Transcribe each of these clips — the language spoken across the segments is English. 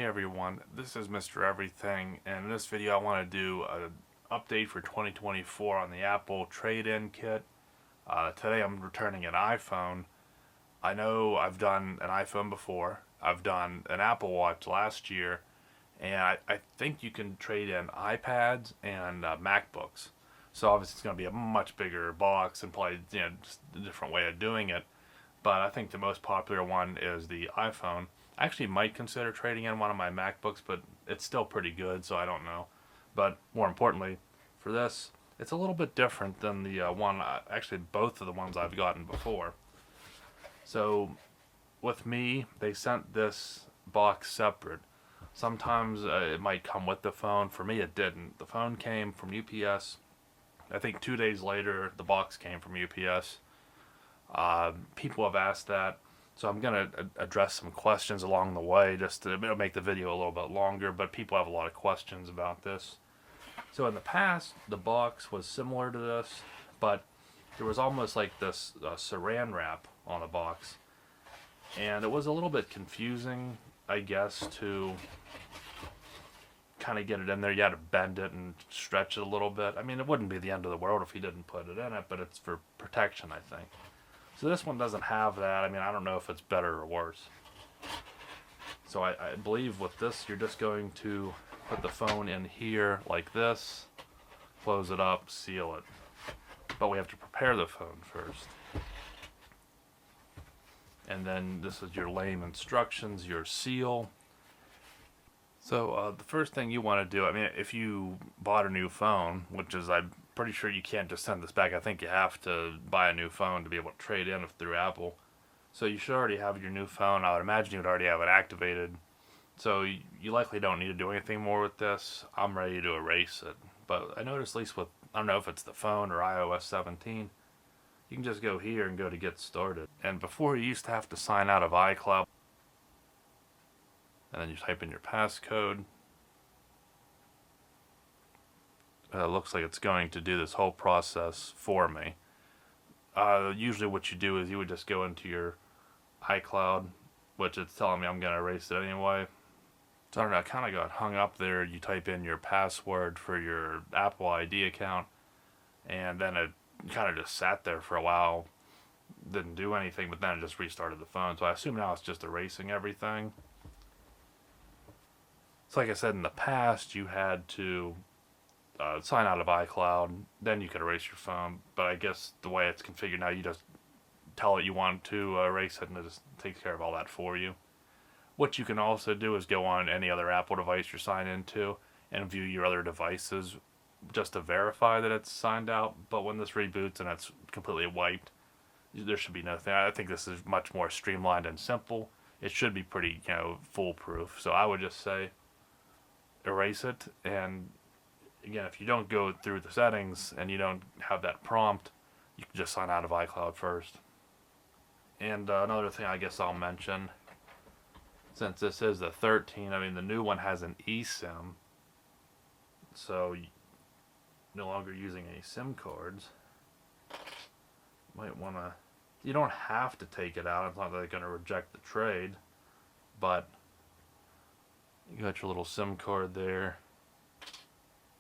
everyone, this is Mr. Everything, and in this video I want to do an update for 2024 on the Apple trade-in kit. Today I'm returning an iPhone. I know I've done an iPhone before, I've done an Apple Watch last year, and I think you can trade in iPads and MacBooks. So obviously it's going to be a much bigger box and probably just a different way of doing it. But I think the most popular one is the iPhone. I actually might consider trading in one of my MacBooks, but it's still pretty good, so I don't know. But more importantly, for this, it's a little bit different than the one, actually both of the ones I've gotten before. So with me, they sent this box separate. Sometimes it might come with the phone. For me, it didn't. The phone came from UPS. I think 2 days later, the box came from UPS. People have asked that, so I'm going to address some questions along the way just to make the video a little bit longer, but people have a lot of questions about this. So in the past, the box was similar to this, but there was almost like this saran wrap on the box, and it was a little bit confusing, I guess, to kind of get it in there. You had to bend it and stretch it a little bit. I mean, it wouldn't be the end of the world if you didn't put it in it, but it's for protection, I think. So this one doesn't have that. I mean, I don't know if it's better or worse. So I believe with this, you're just going to put the phone in here like this, close it up, seal it. But we have to prepare the phone first. And then this is your lame instructions, your seal. So the first thing you want to do, I mean, if you bought a new phone, which is, I'm pretty sure you can't just send this back. I think you have to buy a new phone to be able to trade in through Apple. So you should already have your new phone. I would imagine you would already have it activated. So you likely don't need to do anything more with this. I'm ready to erase it. But I noticed, at least with, I don't know if it's the phone or iOS 17, you can just go here and go to get started. And before, you used to have to sign out of iCloud. And then you type in your passcode. Looks like it's going to do this whole process for me. Usually what you do is you would just go into your iCloud, which it's telling me I'm going to erase it anyway. So I don't know, I kind of got hung up there. You type in your password for your Apple ID account, and then it kind of just sat there for a while. Didn't do anything, but then it just restarted the phone. So I assume now it's just erasing everything. So like I said, in the past, you had to sign out of iCloud, then you could erase your phone. But I guess the way it's configured now, you just tell it you want to erase it, and it just takes care of all that for you. What you can also do is go on any other Apple device you're signed into and view your other devices just to verify that it's signed out. But when this reboots and it's completely wiped, there should be nothing. I think this is much more streamlined and simple. It should be pretty, foolproof. So I would just say erase it. And again, if you don't go through the settings and you don't have that prompt, you can just sign out of iCloud first. And another thing I guess I'll mention, since this is the 13, I mean, the new one has an eSIM, so no longer using any SIM cards. Might want to, you don't have to take it out. It's not that they're going to reject the trade, but you got your little SIM card there.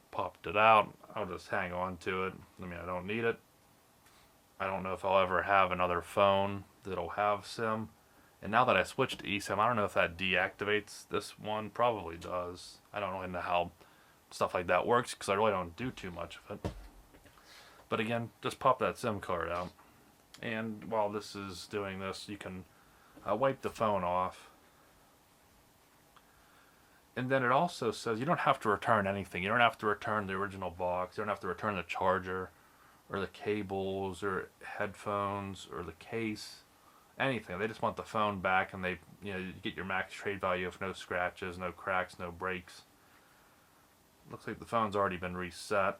Popped it out. I'll just hang on to it. I mean, I don't need it. I don't know if I'll ever have another phone that'll have SIM. And now that I switched to eSIM, I don't know if that deactivates this one. Probably does. I don't really know how stuff like that works because I really don't do too much of it. But again, just pop that SIM card out. And while this is doing this, you can wipe the phone off. And then it also says you don't have to return anything. You don't have to return the original box. You don't have to return the charger or the cables or headphones or the case, anything. They just want the phone back, and they, you get your max trade value of no scratches, no cracks, no breaks. Looks like the phone's already been reset.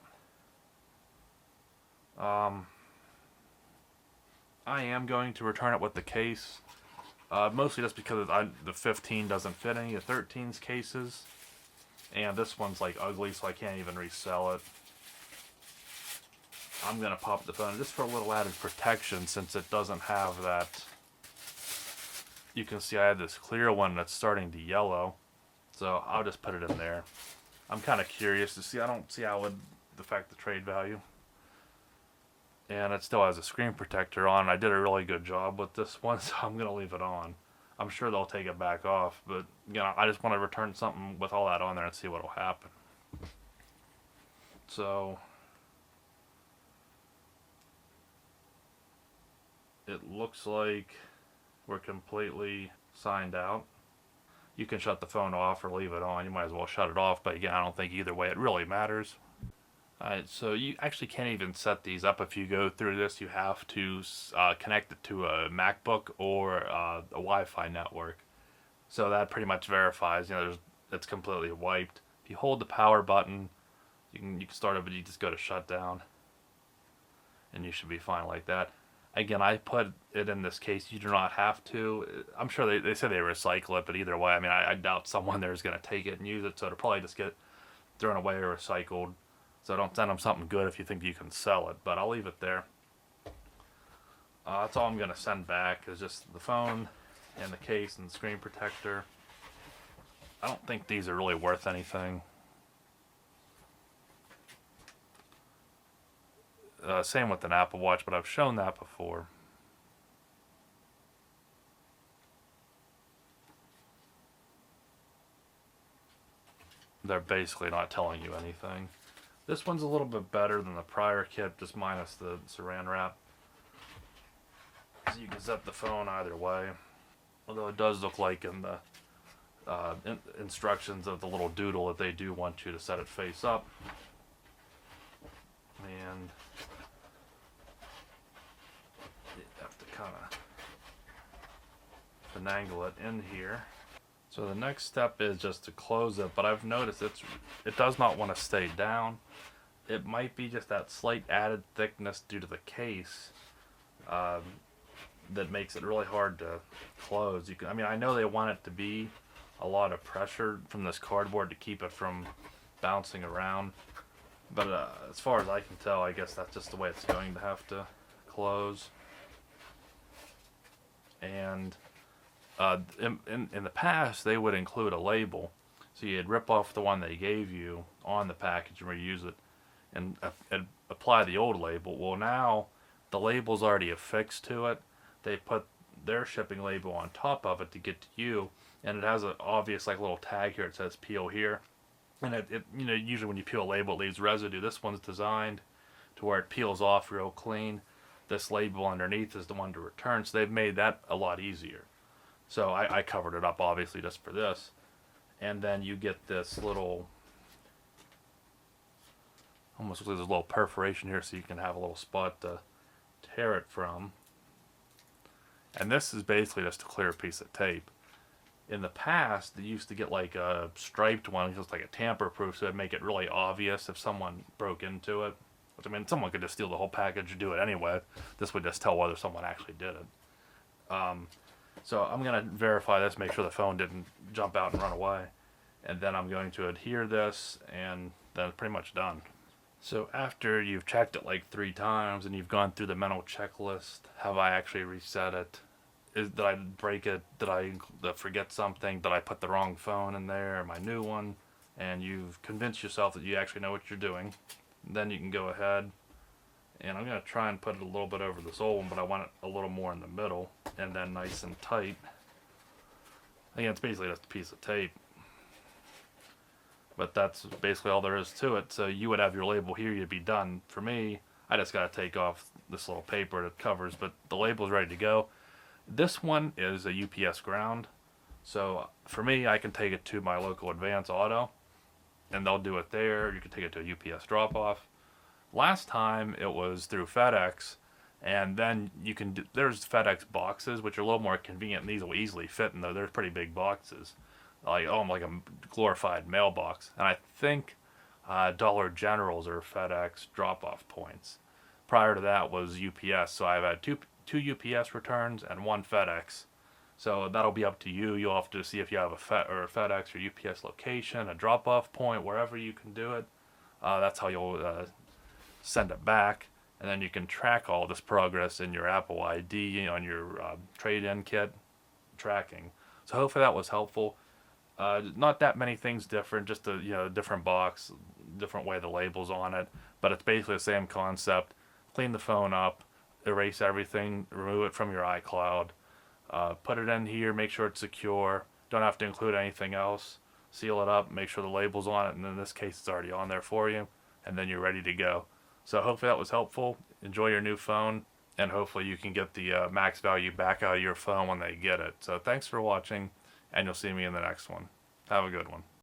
I am going to return it with the case. Mostly just because the 15 doesn't fit any of 13's cases. And this one's like ugly, so I can't even resell it. I'm going to pop the phone just for a little added protection, since it doesn't have that. You can see I had this clear one that's starting to yellow. So I'll just put it in there. I'm kind of curious to see. I don't see how it would affect the trade value. And it still has a screen protector on. I did a really good job with this one, so I'm going to leave it on. I'm sure they'll take it back off, but I just want to return something with all that on there and see what will happen. So it looks like we're completely signed out. You can shut the phone off or leave it on. You might as well shut it off, but again, I don't think either way it really matters. Alright, so you actually can't even set these up if you go through this. You have to connect it to a MacBook or a Wi-Fi network. So that pretty much verifies, it's completely wiped. If you hold the power button, you can start it, but you just go to shutdown, and you should be fine like that. Again, I put it in this case. You do not have to. I'm sure they say they recycle it, but either way, I doubt someone there is going to take it and use it, so it'll probably just get thrown away or recycled. So don't send them something good if you think you can sell it, but I'll leave it there. That's all I'm going to send back is just the phone and the case and the screen protector. I don't think these are really worth anything. Same with an Apple Watch, but I've shown that before. They're basically not telling you anything. This one's a little bit better than the prior kit, just minus the saran wrap. So you can set the phone either way. Although it does look like in the instructions of the little doodle that they do want you to set it face up. And you have to kind of finagle it in here. So the next step is just to close it, but I've noticed it does not want to stay down. It might be just that slight added thickness due to the case that makes it really hard to close. I know they want it to be a lot of pressure from this cardboard to keep it from bouncing around, but as far as I can tell, I guess that's just the way it's going to have to close. And in the past, they would include a label, so you'd rip off the one they gave you on the package and reuse it, and apply the old label. Well, now the label's already affixed to it. They put their shipping label on top of it to get to you, and it has an obvious little tag here. It says peel here, and it usually when you peel a label, it leaves residue. This one's designed to where it peels off real clean. This label underneath is the one to return, so they've made that a lot easier. So I covered it up obviously just for this, and then you get this little, almost looks like there's a little perforation here, so you can have a little spot to tear it from. And this is basically just a clear piece of tape. In the past, they used to get like a striped one, just like a tamper-proof, so it'd make it really obvious if someone broke into it. Which, someone could just steal the whole package and do it anyway. This would just tell whether someone actually did it. So I'm going to verify this, make sure the phone didn't jump out and run away. And then I'm going to adhere this, and then it's pretty much done. So after you've checked it like 3 times and you've gone through the mental checklist, have I actually reset it? Did I break it? Did I forget something? Did I put the wrong phone in there, or my new one? And you've convinced yourself that you actually know what you're doing. Then you can go ahead, and I'm going to try and put it a little bit over this old one, but I want it a little more in the middle, and then nice and tight. Again, it's basically just a piece of tape. But that's basically all there is to it. So you would have your label here, you'd be done. For me, I just got to take off this little paper that covers, but the label's ready to go. This one is a UPS ground. So for me, I can take it to my local Advance Auto, and they'll do it there. You can take it to a UPS drop-off. Last time it was through FedEx, and then you can there's FedEx boxes, which are a little more convenient, and these will easily fit in, though they're pretty big boxes. Like a glorified mailbox. And I think Dollar Generals are FedEx drop-off points. Prior to that was UPS, so I've had two UPS returns and 1 FedEx. So that'll be up to you. You'll have to see if you have a FedEx or UPS location, a drop-off point, wherever you can do it. That's how you'll send it back. And then you can track all this progress in your Apple ID on your trade-in kit tracking. So hopefully that was helpful. Not that many things different, just a different box, different way the labels on it, but it's basically the same concept. Clean the phone up, erase everything, remove it from your iCloud, put it in here, make sure it's secure. Don't have to include anything else. Seal it up, make sure the label's on it, and in this case, it's already on there for you, and then you're ready to go. So hopefully that was helpful. Enjoy your new phone, and hopefully you can get the max value back out of your phone when they get it. So thanks for watching, and you'll see me in the next one. Have a good one.